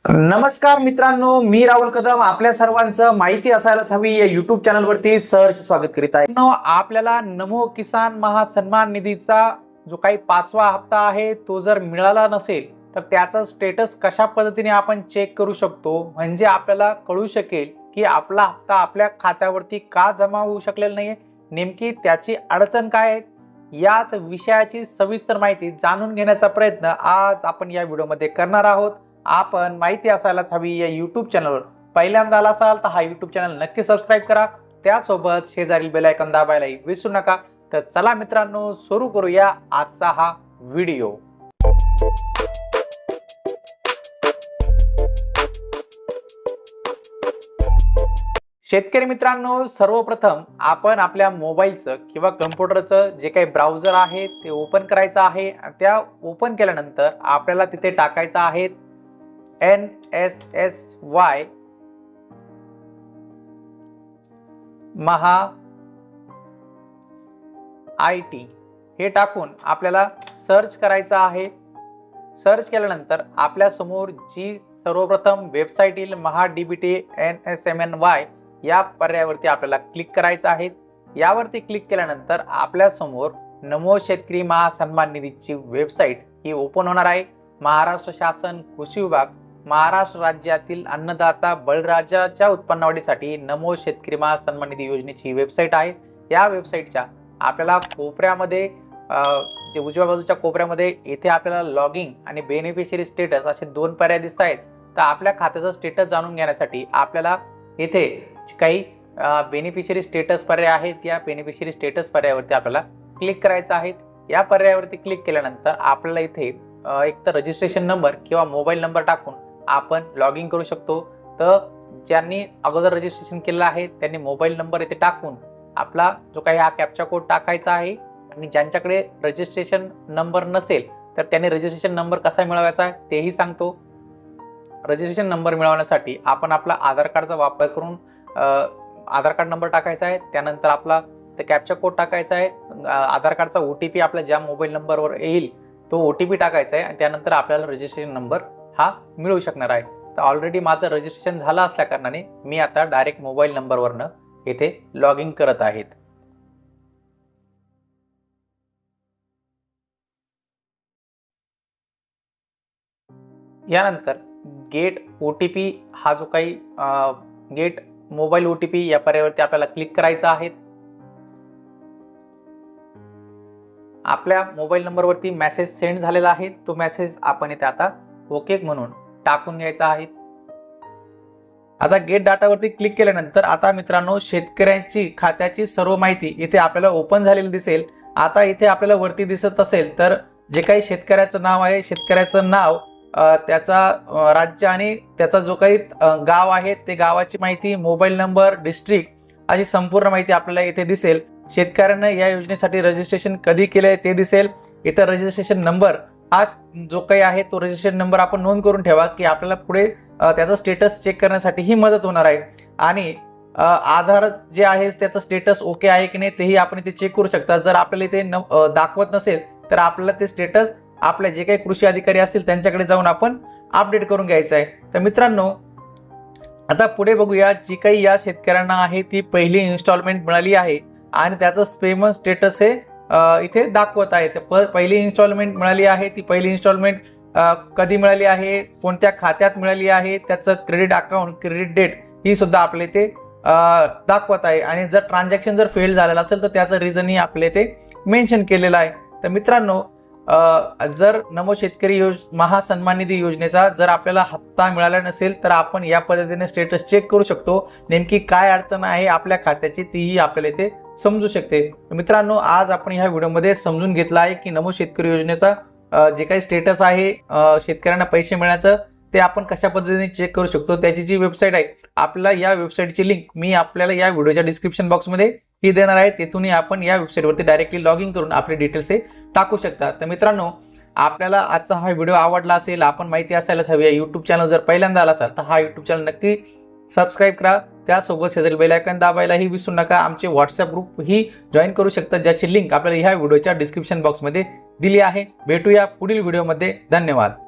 नमस्कार मित्रांनो, मी राहुल कदम आपल्या सर्वांचं माहिती असायलाच हवी या युट्यूब चॅनलवरती सहर्ष स्वागत करीत आहे। आपल्याला नमो किसान महासन्मान निधीचा जो काही 5वा हप्ता आहे तो जर मिळाला नसेल तर त्याचा स्टेटस कशा पद्धतीने आपण चेक करू शकतो, म्हणजे आपल्याला कळू शकेल की आपला हप्ता आपल्या खात्यावरती का जमा होऊ शकलेला नाहीये, नेमकी त्याची अडचण काय आहे, याच विषयाची सविस्तर माहिती जाणून घेण्याचा प्रयत्न आज आपण या व्हिडिओमध्ये करणार आहोत। आपण माहिती असायलाच हवी या YouTube चॅनलवर पहिल्यांदा आला असाल तर हा YouTube चॅनल नक्की सबस्क्राइब करा, त्यासोबत शेजारील बेल आयकॉन दाबायलाही विसरू नका। तर चला मित्रांनो, सुरू करूया आजचा हा व्हिडिओ। शेतकरी मित्रांनो, सर्वप्रथम आपण आपल्या मोबाईलचं किंवा कम्प्युटरचं जे काही ब्राउझर आहे ते ओपन करायचं आहे। त्या ओपन केल्यानंतर आपल्याला तिथे टाकायचं आहे NSSY महा IT हे टाकून आपल्याला सर्च करायचं आहे। सर्च केल्यानंतर आपल्या समोर जी सर्वप्रथम वेबसाईट येईल महा DBT NSMNY या पर्यायावरती आपल्याला क्लिक करायचं आहे। यावरती क्लिक केल्यानंतर आपल्या समोर नमो शेतकरी महासन्मान निधीची वेबसाईट ही ओपन होणार आहे। महाराष्ट्र शासन कृषी विभाग महाराष्ट्र राज्यातील अन्नदाता बळीराजाच्या उत्पन्नवाढीसाठी नमो शेतकरी महासन्मान निधी योजनेची वेबसाईट आहे। या वेबसाईटच्या आपल्याला कोपऱ्यामध्ये जे उजव्या बाजूच्या कोपऱ्यामध्ये इथे आपल्याला लॉगिंग आणि बेनिफिशियरी स्टेटस असे दोन पर्याय दिसत आहेत। तर आपल्या खात्याचं स्टेटस जाणून घेण्यासाठी आपल्याला इथे काही बेनिफिशियरी स्टेटस पर्याय आहेत, या बेनिफिशियरी स्टेटस पर्यायावरती आपल्याला क्लिक करायचं आहे। या पर्यायावरती क्लिक केल्यानंतर आपल्याला इथे एक तर रजिस्ट्रेशन नंबर किंवा मोबाईल नंबर टाकून आपण लॉग इन करू शकतो। तर ज्यांनी अगोदर रजिस्ट्रेशन केलं आहे त्यांनी मोबाईल नंबर इथे टाकून आपला जो काही हा कॅप्चा कोड टाकायचा आहे, आणि ज्यांच्याकडे रजिस्ट्रेशन नंबर नसेल तर त्यांनी रजिस्ट्रेशन नंबर कसा मिळवायचा आहे तेही सांगतो। रजिस्ट्रेशन नंबर मिळवण्यासाठी आपण आपला आधार कार्डचा वापर करून आधार कार्ड नंबर टाकायचा आहे, त्यानंतर आपला कॅप्चा कोड टाकायचा आहे, आधार कार्डचा OTP आपल्या ज्या मोबाईल नंबरवर येईल तो OTP टाकायचा आहे, आणि त्यानंतर आपल्याला रजिस्ट्रेशन नंबर हा मिळू शकणार आहे। तर ऑलरेडी माझं रजिस्ट्रेशन झालं असल्या कारणाने मी आता डायरेक्ट मोबाईल नंबरवरनं इथे लॉग इन करत आहे। यानंतर गेट OTP हा जो काही गेट मोबाईल OTP या पर्यायावरती आपल्याला क्लिक करायचं आहे। आपल्या मोबाईल नंबरवरती मेसेज सेंड झालेला आहे, तो मेसेज आपण इथे आता ओके म्हणून टाकून घ्यायचा आहे। आता गेट डाटावरती क्लिक केल्यानंतर आता मित्रांनो, शेतकऱ्यांची खात्याची सर्व माहिती इथे आपल्याला ओपन झालेली दिसेल। आता इथे आपल्याला वरती दिसत असेल तर जे काही शेतकऱ्याचं नाव आहे, शेतकऱ्याचं नाव, त्याचा राज्य आणि त्याचा जो काही गाव आहे ते गावाची माहिती, मोबाईल नंबर, डिस्ट्रिक्ट अशी संपूर्ण माहिती आपल्याला इथे दिसेल। शेतकऱ्यांना या योजनेसाठी रजिस्ट्रेशन कधी केलंय ते दिसेल। इथं रजिस्ट्रेशन नंबर हा जो काही आहे तो रजिस्ट्रेशन नंबर आपण नोंद करून ठेवा की आपल्याला पुढे त्याचा स्टेटस चेक करण्यासाठी ही मदत होणार आहे। आणि आधार जे आहे त्याचं स्टेटस ओके आहे की नाही तेही आपण इथे चेक करू शकता। जर आपल्याला इथे दाखवत नसेल तर आपल्याला ते स्टेटस आपले जे काही कृषी अधिकारी असतील त्यांच्याकडे जाऊन आपण अपडेट करून घ्यायचं आहे। तर मित्रांनो, आता पुढे बघूया, जी काही या शेतकऱ्यांना आहे ती पहिली इन्स्टॉलमेंट मिळाली आहे आणि त्याचं पेमेंट स्टेटस हे इथे दाखवत आहे। पहिली इन्स्टॉलमेंट मिळाली आहे, ती पहिली इन्स्टॉलमेंट कधी मिळाली आहे, कोणत्या खात्यात मिळाली आहे, त्याचं क्रेडिट अकाउंट, क्रेडिट डेट ही सुद्धा आपल्या इथे दाखवत आहे। आणि जर ट्रान्झॅक्शन जर फेल झालेलं असेल तर त्याचं रिझनही आपल्या इथे मेन्शन केलेलं आहे। तर मित्रांनो, जर नमो शेतकरी महासन्मान निधी योजनेचा जर आपल्याला हप्ता मिळाला नसेल तर आपण या पद्धतीने स्टेटस चेक करू शकतो। नेमकी काय अडचण आहे आपल्या खात्याची तीही आपल्याला इथे समजू शकते। मित्रांनो, आज आपण ह्या व्हिडिओमध्ये समजून घेतलं आहे की नमो शेतकरी योजनेचा जे काही स्टेटस आहे, शेतकऱ्यांना पैसे मिळण्याचं ते आपण कशा पद्धतीने चेक करू शकतो। त्याची जी वेबसाईट आहे, आपल्याला या वेबसाईटची लिंक मी आपल्याला या व्हिडिओच्या डिस्क्रिप्शन बॉक्समध्ये ही देणार आहे। तेथूनही आपण या वेबसाईटवरती डायरेक्टली लॉग इन करून आपले डिटेल्स हे टाकू शकता। तर मित्रांनो, आपल्याला आजचा हा व्हिडिओ आवडला असेल, आपण माहिती असायलाच हवी, YouTube चॅनल जर पहिल्यांदा आला असाल तर हा YouTube चॅनल नक्की सबस्क्राइब करा, त्यासोबत शेजारी बेल आयकॉन दाबायलाही विसरू नका। आमचे WhatsApp ग्रुप ही जॉईन करू शकता, ज्याची लिंक आपल्याला ह्या व्हिडिओच्या डिस्क्रिप्शन बॉक्समध्ये दिली आहे। भेटूया पुढील व्हिडिओमध्ये, धन्यवाद।